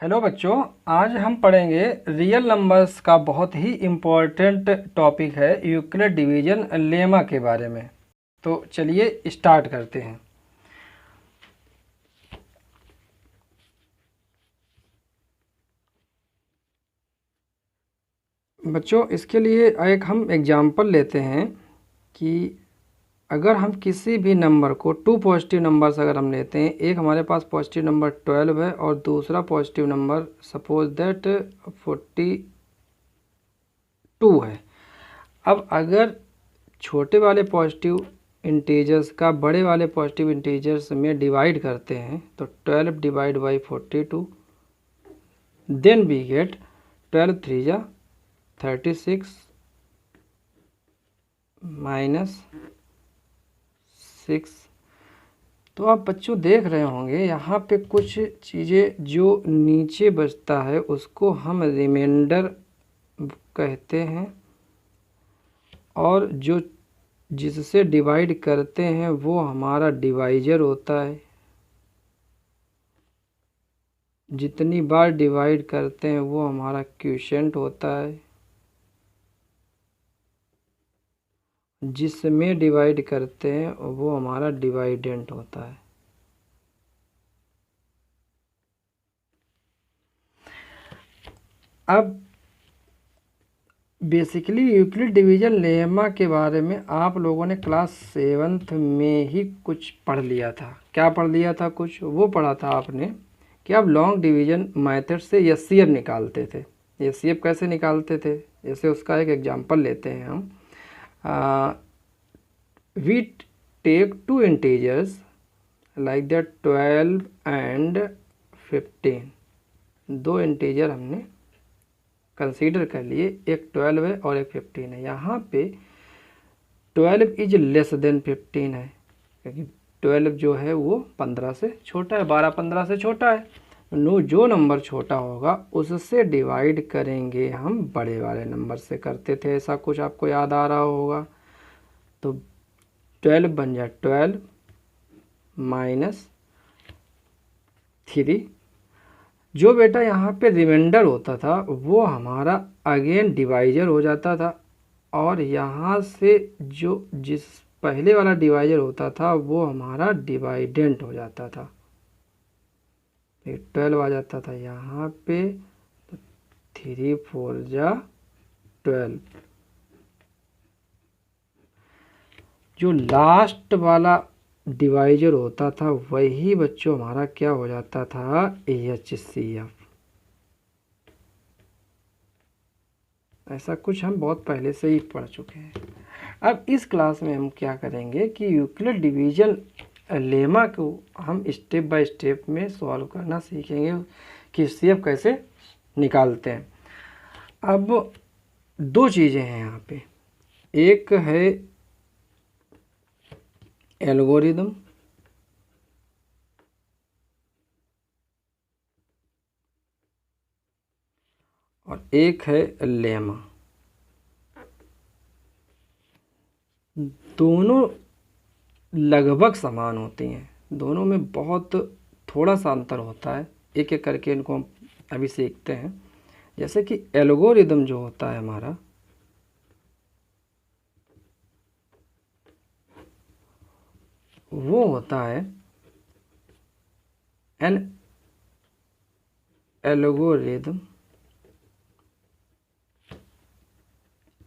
Hello बच्चों, आज हम पढ़ेंगे रियल नंबर्स का बहुत ही इम्पोर्टेंट टॉपिक है यूक्लिड डिवीजन लेमा के बारे में। तो चलिए स्टार्ट करते हैं। बच्चों, इसके लिए एक हम एग्जांपल लेते हैं कि अगर हम किसी भी नंबर को टू पॉजिटिव नंबर्स अगर हम लेते हैं, एक हमारे पास पॉजिटिव नंबर 12 है और दूसरा पॉजिटिव नंबर सपोज दैट 42 है। अब अगर छोटे वाले पॉजिटिव इंटीजर्स का बड़े वाले पॉजिटिव इंटीजर्स में डिवाइड करते हैं तो 12 divide by 42, then we get 12 3 जा 36 माइनस 6। तो आप बच्चों देख रहे होंगे यहाँ पे कुछ चीज़ें जो नीचे बचता है उसको हम रिमाइंडर कहते हैं, और जो जिससे डिवाइड करते हैं वो हमारा डिवाइजर होता है। जितनी बार डिवाइड करते हैं वो हमारा क्वोशिएंट होता है। जिसमें डिवाइड करते हैं वो हमारा डिवाइडेंट होता है। अब बेसिकली यूक्लिड डिवीजन लेमा के बारे में आप लोगों ने क्लास 7th में ही कुछ पढ़ लिया था। क्या पढ़ लिया था? कुछ वो पढ़ा था आपने कि आप लॉन्ग डिवीजन मेथड से एचसीएफ निकालते थे। एचसीएफ कैसे निकालते थे? जैसे उसका एक एग्जांपल लेते हैं हम। We take two integers like that 12 and 15। दो इंटीजर हमने कंसीडर कर लिए, एक 12 है और एक 15 है। यहाँ पे 12 इज लेस देन 15 है क्योंकि 12 जो है वो 15 से छोटा है, 12 15 से छोटा है। जो नंबर छोटा होगा उससे डिवाइड करेंगे हम बड़े वाले नंबर से। करते थे ऐसा, कुछ आपको याद आ रहा होगा। तो 12 बन जाए 12 माइनस 3। जो बेटा यहाँ पे रिमाइंडर होता था वो हमारा अगेन डिवाइजर हो जाता था, और यहाँ से जो जिस पहले वाला डिवाइजर होता था वो हमारा डिवाइडेंट हो जाता था। फिर 12 आ जाता था यहाँ पे, तो 3 4 जा 12। जो लास्ट वाला डिवाइजर होता था वही बच्चों हमारा क्या हो जाता था? एचसीएफ। ऐसा कुछ हम बहुत पहले से ही पढ़ चुके हैं। अब इस क्लास में हम क्या करेंगे कि यूक्लिड डिवीजन लेमा को हम स्टेप बाय स्टेप में सॉल्व करना सीखेंगे कि एचसीएफ कैसे निकालते हैं। अब दो चीज़ें हैं यहाँ पे, एक है एल्गोरिदम और एक है लेमा। दोनों लगभग समान होती हैं, दोनों में बहुत थोड़ा सा अंतर होता है। एक एक करके इनको हम अभी सीखते हैं। जैसे कि एल्गोरिदम जो होता है हमारा, वो होता है N algorithm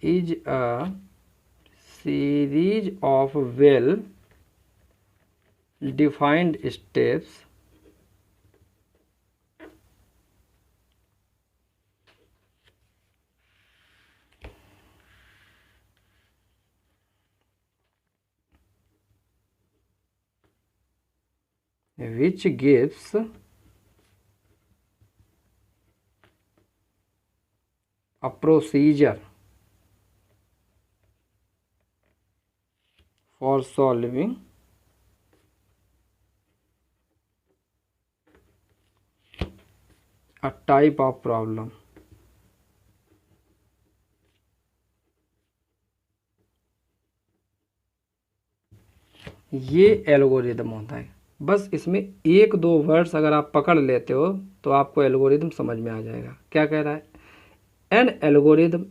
is a series of well defined steps which gives a procedure for solving a type of problem। ये एल्गोरिदम होता है। बस इसमें एक दो वर्ड्स अगर आप पकड़ लेते हो तो आपको एल्गोरिदम समझ में आ जाएगा। क्या कह रहा है? एन एल्गोरिदम,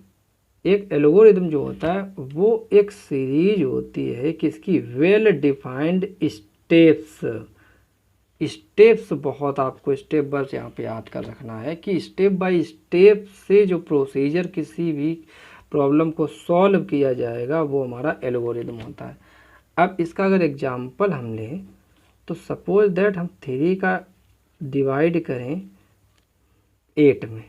एक एल्गोरिदम जो होता है वो एक सीरीज होती है किसकी? Well defined steps. स्टेप्स बहुत आपको स्टेप बस यहाँ पे याद कर रखना है कि स्टेप बाय स्टेप से जो प्रोसीजर किसी भी प्रॉब्लम को सॉल्व किया जाएगा वो हमारा एल्गोरिदम होता है। अब इसका अगर एग्जांपल हम लें तो सपोज दैट हम 3 का डिवाइड करें 8 में,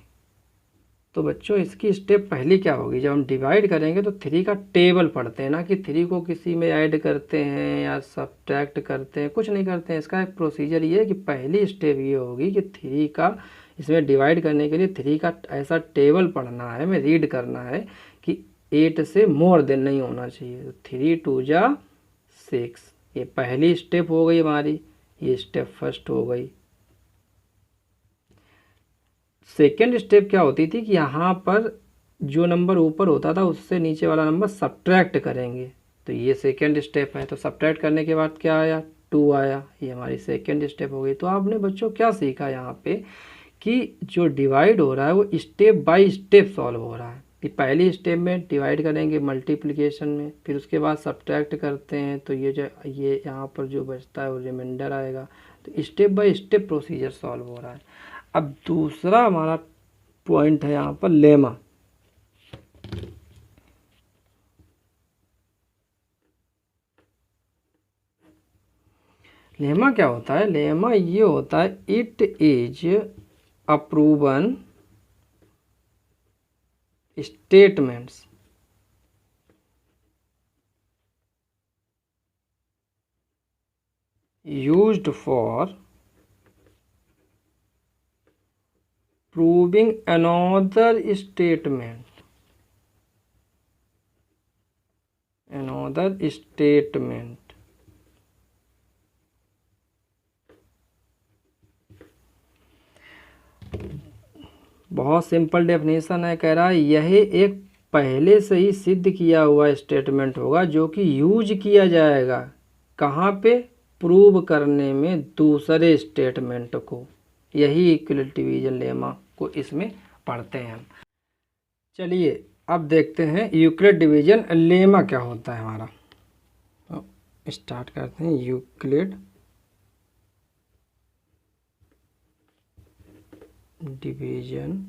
तो बच्चों इसकी स्टेप पहली क्या होगी? जब हम डिवाइड करेंगे तो 3 का टेबल पढ़ते हैं ना, कि 3 को किसी में ऐड करते हैं या सब्ट्रैक्ट करते हैं, कुछ नहीं करते हैं। इसका एक प्रोसीजर ये है कि पहली स्टेप ये होगी कि 3 का इसमें डिवाइड करने के लिए 3 का ऐसा टेबल पढ़ना है, हमें रीड करना है कि 8 से मोर देन नहीं होना चाहिए। तो 3 2 जा 6, ये पहली स्टेप हो गई हमारी, ये स्टेप फर्स्ट हो गई। सेकेंड स्टेप क्या होती थी कि यहाँ पर जो नंबर ऊपर होता था उससे नीचे वाला नंबर सब्ट्रैक्ट करेंगे, तो ये सेकेंड स्टेप है। तो सब्ट्रैक्ट करने के बाद क्या आया? 2 आया, ये हमारी सेकेंड स्टेप हो गई। तो आपने बच्चों क्या सीखा यहाँ पे कि जो डिवाइड हो रहा है वो स्टेप बाय स्टेप सॉल्व हो रहा है। कि पहली स्टेप में डिवाइड करेंगे मल्टीप्लिकेशन में, फिर उसके बाद सब्ट्रैक्ट करते हैं तो ये यहाँ पर जो बचता है वो रिमाइंडर आएगा। तो step by step procedure solve हो रहा है। अब दूसरा हमारा पॉइंट है यहाँ पर लेमा। लेमा क्या होता है? लेमा ये होता है it is a proven statements used for proving another statement, बहुत सिंपल डेफिनेशन है। कह रहा है यह एक पहले से ही सिद्ध किया हुआ स्टेटमेंट होगा जो कि यूज किया जाएगा कहाँ पे? प्रूव करने में दूसरे स्टेटमेंट को। यही यूक्लिड डिवीजन लेमा को इसमें पढ़ते हैं हम। चलिए अब देखते हैं यूक्लिड डिवीजन लेमा क्या होता है हमारा। तो स्टार्ट करते हैं यूक्लिड डिवीजन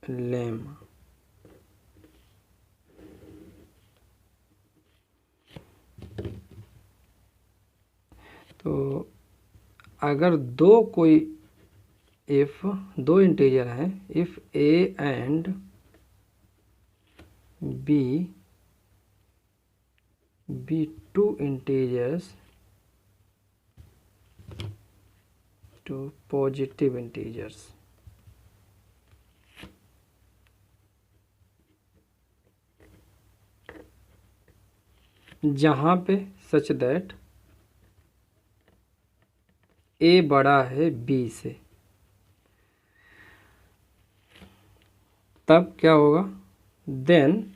लेमा। तो अगर दो इंटीजर हैं, if A and B two integers two positive integers, जहाँ पे सच दैट ए बड़ा है बी से, तब क्या होगा? देन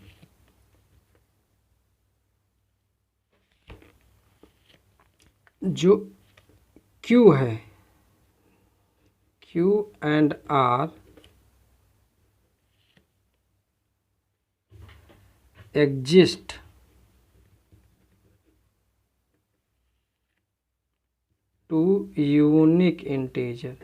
जो Q है, Q and R exist two unique integer,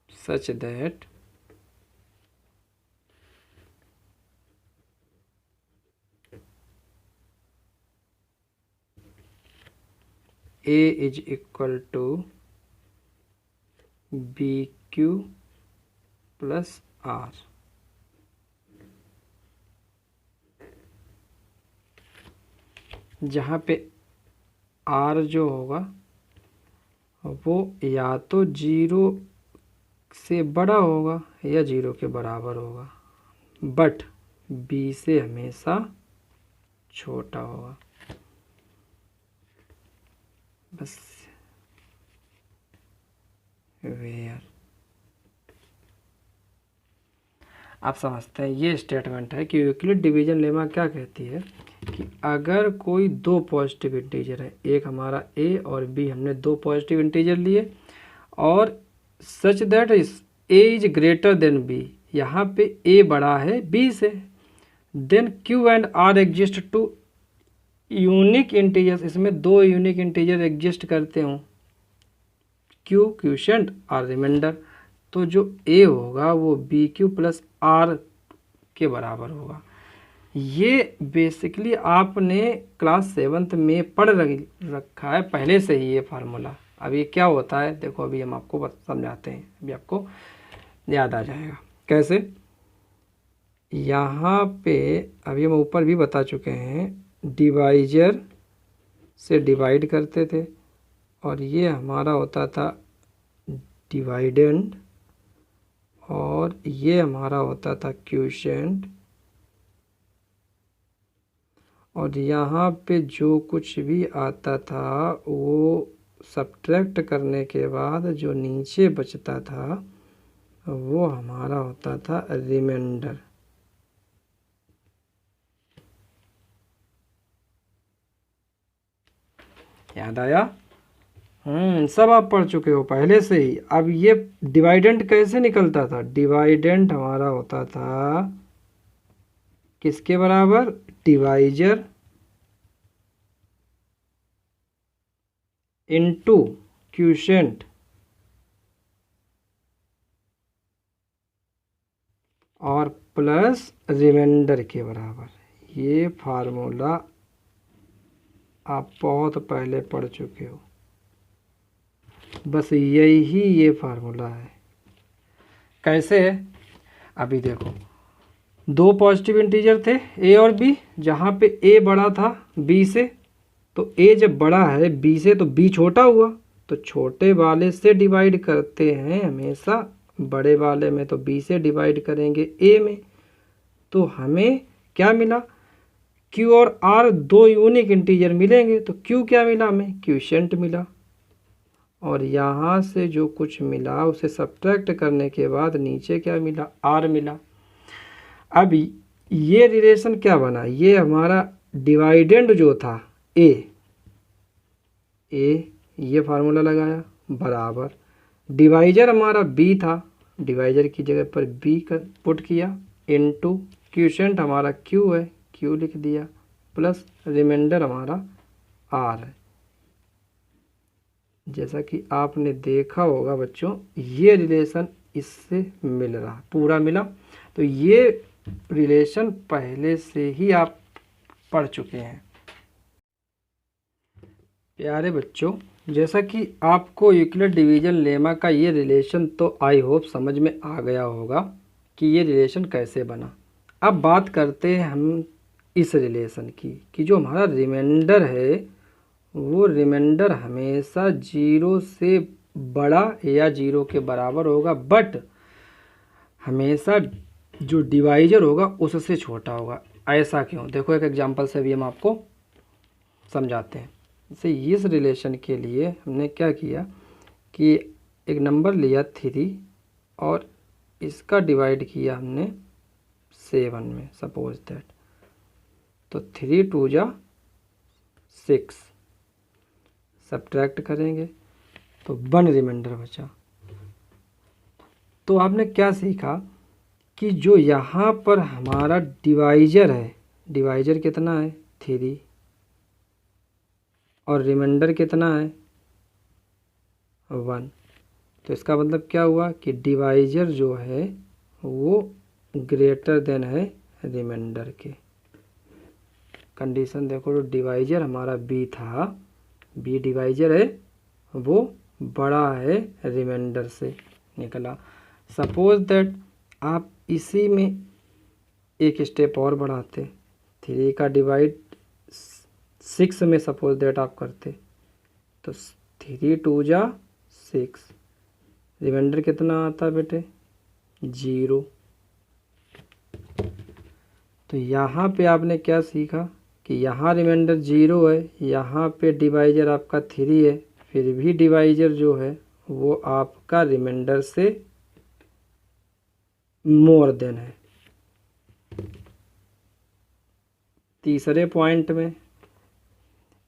such that A is equal to BQ plus R। जहाँ पे R जो होगा वो या तो 0 से बड़ा होगा या 0 के बराबर होगा, बट B से हमेशा छोटा होगा। बस वेयर आप समझते हैं ये स्टेटमेंट है कि यूक्लिड डिवीजन लेमा क्या कहती है कि अगर कोई दो पॉजिटिव इंटीजर है, एक हमारा ए और बी, हमने दो पॉजिटिव इंटीजर लिए और such that is A is greater than B, यहाँ पे ए बड़ा है बी से, then Q and R exist two unique integers, इसमें दो यूनिक इंटीजर एग्जिस्ट करते हों, क्यू क्यूशेंट आर रिमाइंडर, तो जो ए होगा वो बी क्यू प्लस आर के बराबर होगा। ये बेसिकली आपने क्लास 7th में पढ़ रखा है पहले से ही ये फार्मूला। अब ये क्या होता है देखो, अभी हम आपको समझाते हैं, अभी आपको याद आ जाएगा कैसे। यहाँ पे अभी हम ऊपर भी बता चुके हैं, डिवाइजर से डिवाइड करते थे और ये हमारा होता था डिवाइडेंड और ये हमारा होता था क्यूशेंट, और यहाँ पे जो कुछ भी आता था वो सब्ट्रैक्ट करने के बाद जो नीचे बचता था वो हमारा होता था रिमाइंडर। याद आया? सब आप पढ़ चुके हो पहले से ही। अब ये डिवाइडेंट कैसे निकलता था, डिवाइडेंट हमारा होता था किसके बराबर, डिवाइजर इनटू क्यूशेंट और प्लस रिमाइंडर के बराबर। ये फार्मूला आप बहुत पहले पढ़ चुके हो, बस यही ये फार्मूला है। कैसे है अभी देखो, दो पॉजिटिव इंटीजर थे ए और बी, जहाँ पे ए बड़ा था बी से, तो ए जब बड़ा है बी से तो बी छोटा हुआ, तो छोटे वाले से डिवाइड करते हैं हमेशा, बड़े वाले में तो बी से डिवाइड करेंगे ए में। तो हमें क्या मिला, क्यू और आर दो यूनिक इंटीजर मिलेंगे, तो क्यू क्या मिला हमें, क्यूशेंट मिला, और यहाँ से जो कुछ मिला उसे सब्ट्रैक्ट करने के बाद नीचे क्या मिला, आर मिला। अब ये रिलेशन क्या बना, ये हमारा डिवाइडेंड जो था ए ये फार्मूला लगाया बराबर, डिवाइजर हमारा बी था, डिवाइजर की जगह पर बी का पुट किया, इनटू क्यूशेंट हमारा क्यू है, क्यू लिख दिया, प्लस रिमाइंडर हमारा आर है। जैसा कि आपने देखा होगा बच्चों, ये रिलेशन इससे मिल रहा, पूरा मिला। तो ये रिलेशन पहले से ही आप पढ़ चुके हैं। प्यारे बच्चों, जैसा कि आपको यूक्लिड डिवीजन लेमा का ये रिलेशन तो आई होप समझ में आ गया होगा कि ये रिलेशन कैसे बना। अब बात करते हैं हम इस रिलेशन की, कि जो हमारा रिमाइंडर है वो रिमाइंडर हमेशा 0 से बड़ा या 0 के बराबर होगा, बट हमेशा जो डिवाइजर होगा उससे छोटा होगा। ऐसा क्यों, देखो एक एग्जांपल से भी हम आपको समझाते हैं। जैसे इस रिलेशन के लिए हमने क्या किया कि एक नंबर लिया 3 और इसका डिवाइड किया हमने 7 में, सपोज दैट, तो 3 2 जा 6, सब्ट्रैक्ट करेंगे तो 1 रिमाइंडर बचा। तो आपने क्या सीखा कि जो यहाँ पर हमारा डिवाइजर है, डिवाइजर कितना है 3 और रिमाइंडर कितना है 1, तो इसका मतलब क्या हुआ कि डिवाइजर जो है वो ग्रेटर देन है रिमाइंडर के। कंडीशन देखो, जो डिवाइजर हमारा बी था, बी डिवाइजर है, वो बड़ा है रिमाइंडर से निकला। सपोज दैट आप इसी में एक स्टेप और बढ़ाते, 3 का डिवाइड 6 में सपोज दैट आप करते, तो 3 2 जा 6, रिमाइंडर कितना आता बेटे 0। तो यहाँ पे आपने क्या सीखा कि यहाँ रिमाइंडर 0 है, यहाँ पे डिवाइजर आपका 3 है, फिर भी डिवाइजर जो है वो आपका रिमाइंडर से मोर देन है, तीसरे पॉइंट में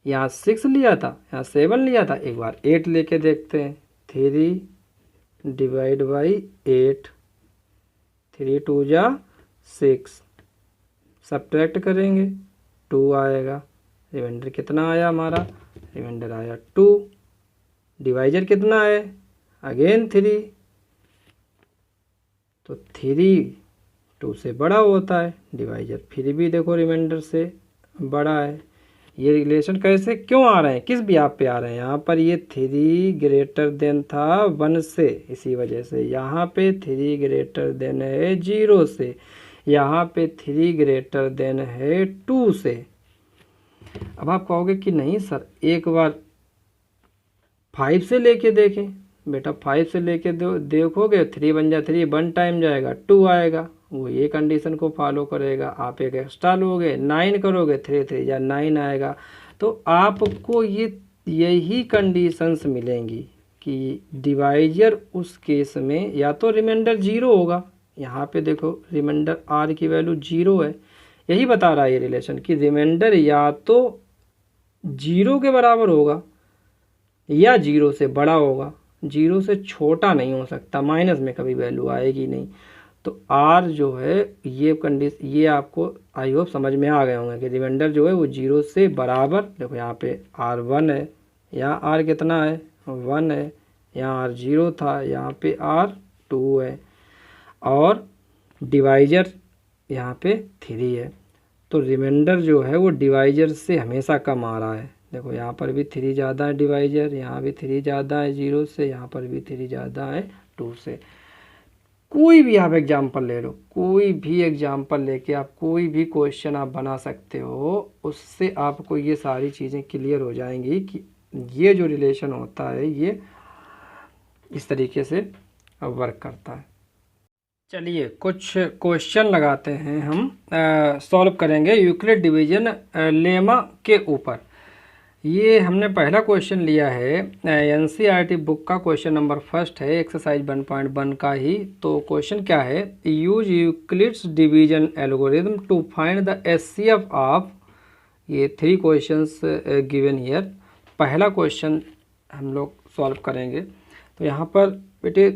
यहाँ 6 लिया था, यहाँ 7 लिया था, एक बार 8 लेके देखते हैं। 3 डिवाइड बाई 8, 3 2 जा 6, सब्ट्रैक्ट करेंगे 2 आएगा। रिमाइंडर कितना आया हमारा? रिमाइंडर आया 2। डिवाइजर कितना है? अगेन 3, तो 3 2 से बड़ा होता है, डिवाइजर फिर भी देखो रिमाइंडर से बड़ा है। ये रिलेशन कैसे क्यों आ रहे हैं, किस बिहाफ पे आ रहे हैं? यहाँ पर ये 3 ग्रेटर देन था 1 से, इसी वजह से। यहाँ पे 3 ग्रेटर देन है 0 से, यहाँ पे 3 ग्रेटर देन है 2 से। अब आप कहोगे कि नहीं सर, एक बार 5 से लेके देखें। बेटा 5 से लेके देखोगे 3 बन जा 3, 1 टाइम जाएगा 2 आएगा, वो ये कंडीशन को फॉलो करेगा। आप एक एक्स्ट्रा लोगे 9 करोगे, 3 3 या 9 आएगा। तो आपको यही कंडीशंस मिलेंगी कि डिवाइजर उस केस में या तो रिमाइंडर 0 होगा, यहाँ पे देखो रिमाइंडर आर की वैल्यू 0 है, यही बता रहा है ये रिलेशन कि रिमाइंडर या तो 0 के बराबर होगा या 0 से बड़ा होगा, 0 से छोटा नहीं हो सकता, माइनस में कभी वैल्यू आएगी नहीं। तो आर जो है ये कंडीशन, ये आपको आई होप समझ में आ गए होंगे कि रिमाइंडर जो है वो 0 से बराबर, देखो यहाँ पे आर 1 है, यहाँ आर कितना है 1 है, यहाँ आर 0 था, यहाँ पे आर 2 है, और डिवाइजर यहाँ पे 3 है। तो रिमाइंडर जो है वो डिवाइजर से हमेशा कम आ रहा है। देखो यहाँ पर भी 3 ज़्यादा है डिवाइजर, यहाँ भी 3 ज़्यादा है 0 से, यहाँ पर भी 3 ज़्यादा है 2 से। कोई भी आप एग्जाम्पल ले लो, कोई भी एग्जाम्पल लेके आप कोई भी क्वेश्चन आप बना सकते हो, उससे आपको ये सारी चीज़ें क्लियर हो जाएंगी कि ये जो रिलेशन होता है ये इस तरीके से वर्क करता है। चलिए कुछ क्वेश्चन लगाते हैं, हम सॉल्व करेंगे यूक्लिड डिवीजन लेमा के ऊपर। ये हमने पहला क्वेश्चन लिया है एनसीईआरटी बुक का, क्वेश्चन नंबर 1 है, एक्सरसाइज 1.1 का ही। तो क्वेश्चन क्या है? Use Euclid's division algorithm to find the HCF of, ये 3 क्वेश्चंस गिवन हियर। पहला क्वेश्चन हम लोग सॉल्व करेंगे। तो यहाँ पर बेटे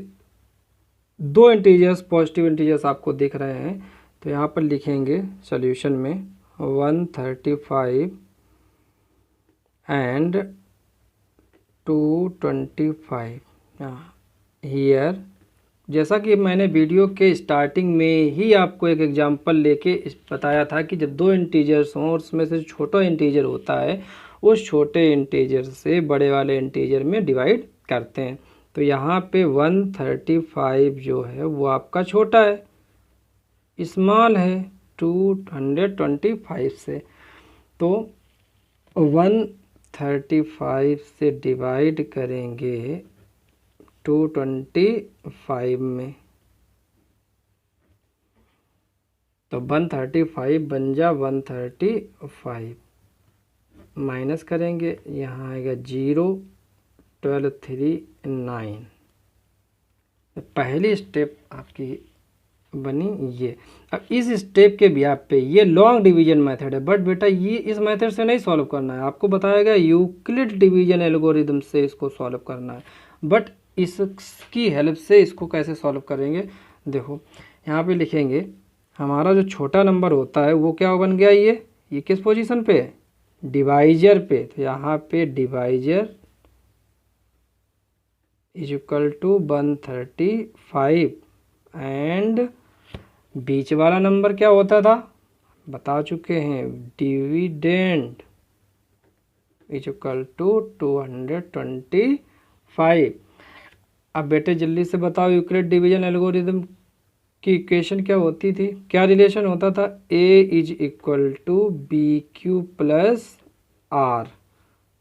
2 इंटीजर्स, पॉजिटिव इंटीजर्स आपको दिख रहे हैं, तो यहाँ पर लिखेंगे सॉल्यूशन में 135 एंड 225 हियर। जैसा कि मैंने वीडियो के स्टार्टिंग में ही आपको एक एग्जांपल लेके बताया था कि जब 2 इंटीजर्स हों और उसमें से छोटा इंटीजर होता है, उस छोटे इंटीजर से बड़े वाले इंटीजर में डिवाइड करते हैं। तो यहाँ पे 135 जो है वो आपका छोटा है, स्मॉल है 225 से। तो 135 से डिवाइड करेंगे 225 में, तो 135 बन जा 135, माइनस करेंगे, यहाँ आएगा 0, 12 3 9। पहली स्टेप आपकी बनी ये। अब इस स्टेप के बिहाफ पे ये लॉन्ग डिवीजन मेथड है, बट बेटा ये इस मेथड से नहीं सॉल्व करना है, आपको बताया गया यूक्लिड डिवीजन एल्गोरिथम से इसको सॉल्व करना है। बट इसकी हेल्प से इसको कैसे सॉल्व करेंगे? देखो यहाँ पे लिखेंगे हमारा जो छोटा नंबर होता है वो क्या बन गया, ये किस पोजीशन पे है? डिवाइजर पे। तो यहाँ पे divisor is equal to 135 and बीच वाला नंबर क्या होता था बता चुके हैं, डिविडेंड इज इक्वल टू 225। अब बेटे जल्दी से बताओ यूक्लिड डिवीजन एल्गोरिथम की इक्वेशन क्या होती थी, क्या रिलेशन होता था? A is equal to B Q plus R,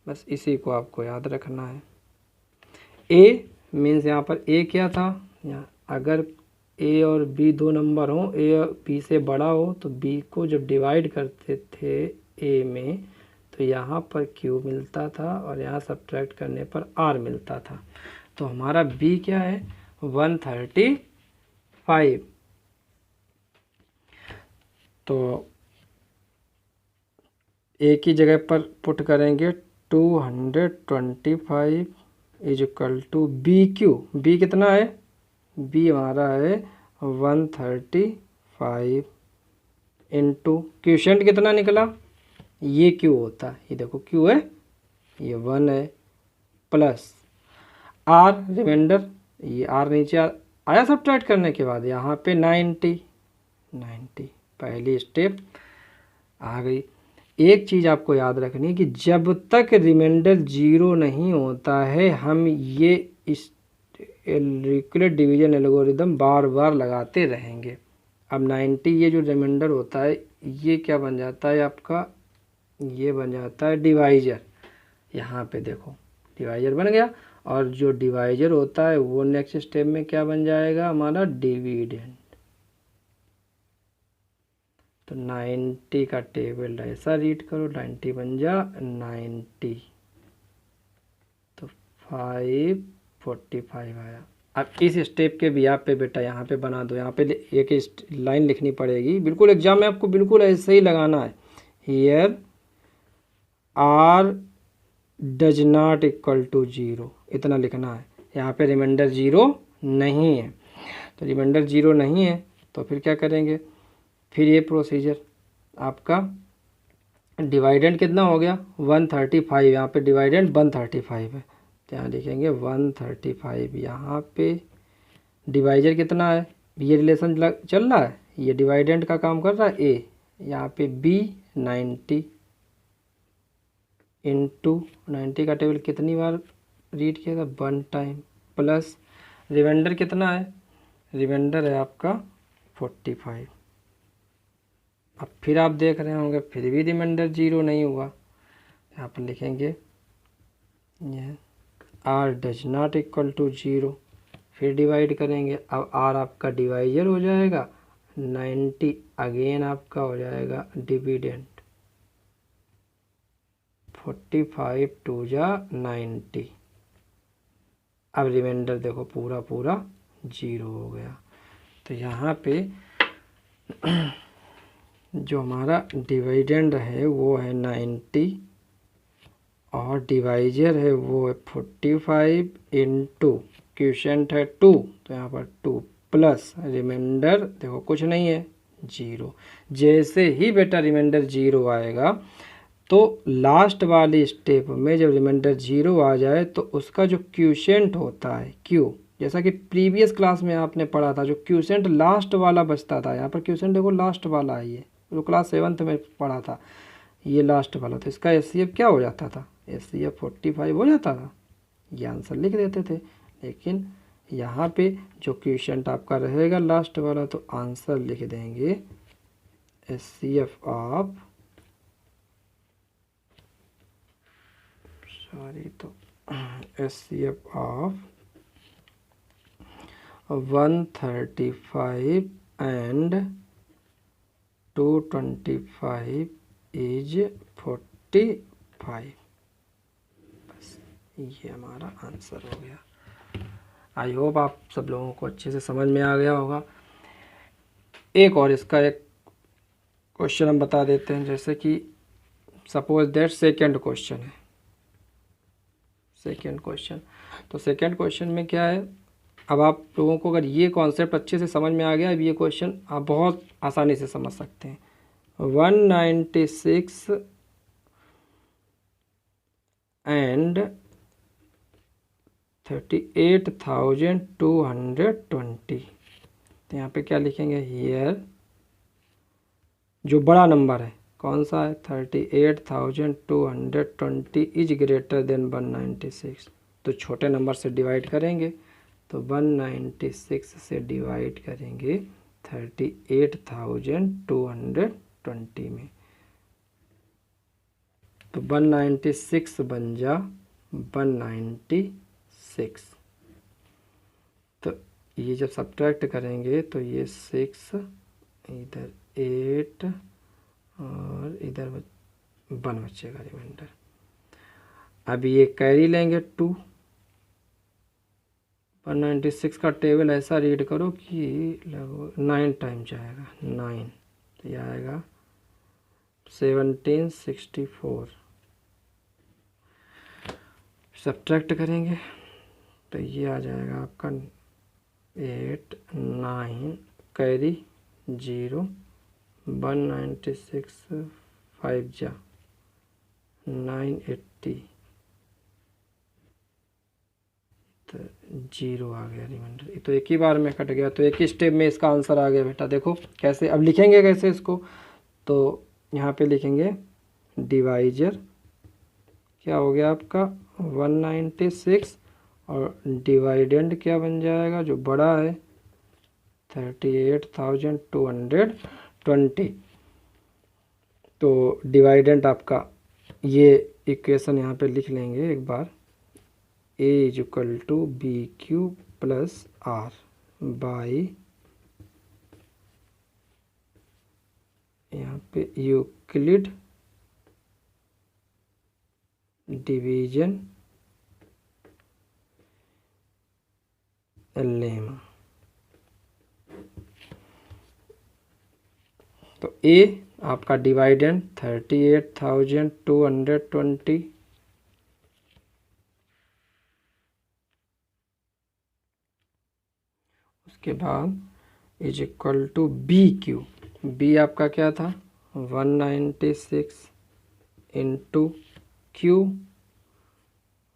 बस इसी को आपको याद रखना है। ए मीन्स यहाँ पर ए क्या था, यहाँ अगर ए और बी 2 नंबर हो, ए और बी से बड़ा हो, तो बी को जब डिवाइड करते थे ए में तो यहाँ पर क्यू मिलता था और यहाँ सब्ट्रैक्ट करने पर आर मिलता था। तो हमारा बी क्या है? 135। तो एक ही जगह पर पुट करेंगे 225 is equal to B Q. B कितना है? बी हमारा है 135 इंटू क्यूशेंट कितना निकला? ये क्यू होता है, ये देखो क्यू है, ये 1 है, प्लस आर रिमाइंडर, ये आर नीचे आया सब्ट्रैक्ट करने के बाद यहाँ पे 90 पहली स्टेप आ गई। एक चीज़ आपको याद रखनी है कि जब तक रिमाइंडर 0 नहीं होता है हम ये इस यूक्लिड डिवीजन एल्गोरिदम बार बार लगाते रहेंगे। अब 90 ये जो रिमाइंडर होता है ये क्या बन जाता है आपका? ये बन जाता है डिवाइजर। यहाँ पे देखो डिवाइजर बन गया, और जो डिवाइजर होता है वो नेक्स्ट स्टेप में क्या बन जाएगा? हमारा डिविडेंड। तो 90 का टेबल ऐसा रीड करो, 90 बन जा 90, तो 545 आया। अब इस स्टेप के भी आप पे बेटा यहाँ पे बना दो, यहाँ पे एक लाइन लिखनी पड़ेगी, बिल्कुल एग्जाम में आपको बिल्कुल ऐसे ही लगाना है। Here R does not equal to 0, इतना लिखना है। यहाँ पे रिमाइंडर 0 नहीं है, तो रिमाइंडर 0 नहीं है तो फिर क्या करेंगे? फिर ये प्रोसीजर आपका डिवाइडेंड कितना हो गया? 135, यहाँ पे डिवाइडेंड 135 है, तो यहाँ लिखेंगे 135। यहाँ पे डिवाइजर कितना है? ये रिलेशन चल रहा है, ये डिवाइडेंड का काम कर रहा है ए, यहाँ पे बी 90 इंटू 90 का टेबल कितनी बार रीड किया था? 1 टाइम, प्लस रिमाइंडर कितना है? रिमाइंडर है आपका 45। अब फिर आप देख रहे होंगे फिर भी रिमाइंडर 0 नहीं हुआ, यहाँ पर लिखेंगे ये R does not equal to 0, फिर डिवाइड करेंगे। अब आर आपका डिवाइजर हो जाएगा, 90 अगेन आपका हो जाएगा डिविडेंड, 45 टू जा 90। अब रिमाइंडर देखो पूरा पूरा 0 हो गया। तो यहाँ पे जो हमारा डिविडेंड है वो है 90 और डिवाइजर है वो है 45 इंटू क्वोशिएंट है 2, तो यहाँ पर 2 प्लस रिमाइंडर देखो कुछ नहीं है 0। जैसे ही बेटा रिमाइंडर 0 आएगा तो लास्ट वाली स्टेप में जब रिमाइंडर 0 आ जाए तो उसका जो क्वोशिएंट होता है क्यू, जैसा कि प्रीवियस क्लास में आपने पढ़ा था, जो क्वोशिएंट लास्ट वाला बचता था, यहाँ पर क्वोशिएंट देखो लास्ट वाला है, ये जो क्लास 7th में पढ़ा था ये लास्ट वाला, तो इसका एचसीएफ क्या हो जाता था? एचसीएफ 45 हो जाता था, ये आंसर लिख देते थे। लेकिन यहाँ पे जो क्वोशिएंट आपका रहेगा लास्ट वाला, तो आंसर लिख देंगे HCF of HCF of 135 and 225 is 45। बस ये हमारा आंसर हो गया। आई होप आप सब लोगों को अच्छे से समझ में आ गया होगा। एक और इसका एक क्वेश्चन हम बता देते हैं, जैसे कि सपोज दैट सेकंड क्वेश्चन है, सेकंड क्वेश्चन। तो सेकंड क्वेश्चन में क्या है, अब आप लोगों को अगर ये कॉन्सेप्ट अच्छे से समझ में आ गया, अब ये क्वेश्चन आप बहुत आसानी से समझ सकते हैं। 196 एंड 38,220, तो यहाँ पे क्या लिखेंगे? हियर जो बड़ा नंबर है कौन सा है? 38,220 इज ग्रेटर देन 196, तो छोटे नंबर से डिवाइड करेंगे, तो 196 से डिवाइड करेंगे 38,220 में, तो 196 बन जा 196। तो ये जब सब्ट्रैक्ट करेंगे तो ये 6 इधर 8 और इधर 1 बचेगा रिमाइंडर। अब ये कैरी लेंगे 2, 196 का टेबल ऐसा रीड करो कि लगभग 9 टाइम जाएगा, 9, तो ये आएगा 1764 सब्ट्रैक्ट करेंगे तो ये आ जाएगा आपका 8 9 कैरी 0 196 5 जा 980 तो 0 आ गया रिमाइंडर। तो एक ही बार में कट गया, तो एक ही स्टेप में इसका आंसर आ गया बेटा। देखो कैसे अब लिखेंगे कैसे इसको, तो यहाँ पे लिखेंगे डिवाइजर क्या हो गया आपका 196 और डिवाइडेंड क्या बन जाएगा जो बड़ा है 38,220। तो डिवाइडेंट आपका ये इक्वेशन यहाँ पे लिख लेंगे एक बार, a is equal to B Q plus R by यहाँ पे यूक्लिड डिवीजन लेमा। तो a आपका डिवाइडेंड 38,220 उसके बाद is equal to B Q, B आपका क्या था 196 इंटू क्यू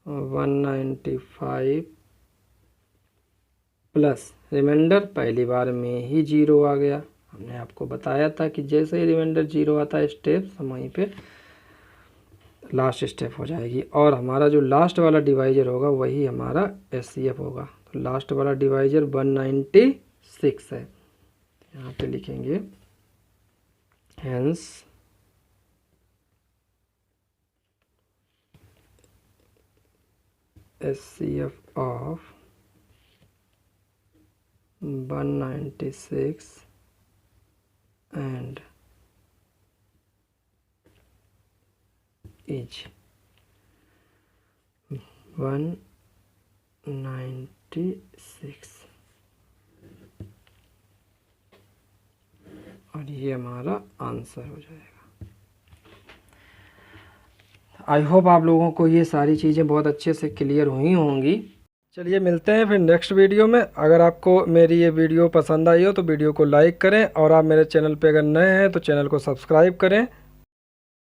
195 प्लस रिमाइंडर पहली बार में ही 0 आ गया। हमने आपको बताया था कि जैसे ही रिमाइंडर 0 आता है स्टेप वहीं पे लास्ट स्टेप हो जाएगी, और हमारा जो लास्ट वाला डिवाइजर होगा वही हमारा एचसीएफ होगा। तो लास्ट वाला डिवाइजर 196 है, यहाँ पे लिखेंगे hence HCF of 196 and is 196 और ये हमारा आंसर हो जाएगा। आई होप आप लोगों को ये सारी चीज़ें बहुत अच्छे से क्लियर हुई होंगी। चलिए मिलते हैं फिर नेक्स्ट वीडियो में। अगर आपको मेरी ये वीडियो पसंद आई हो तो वीडियो को लाइक करें, और आप मेरे चैनल पे अगर नए हैं तो चैनल को सब्सक्राइब करें।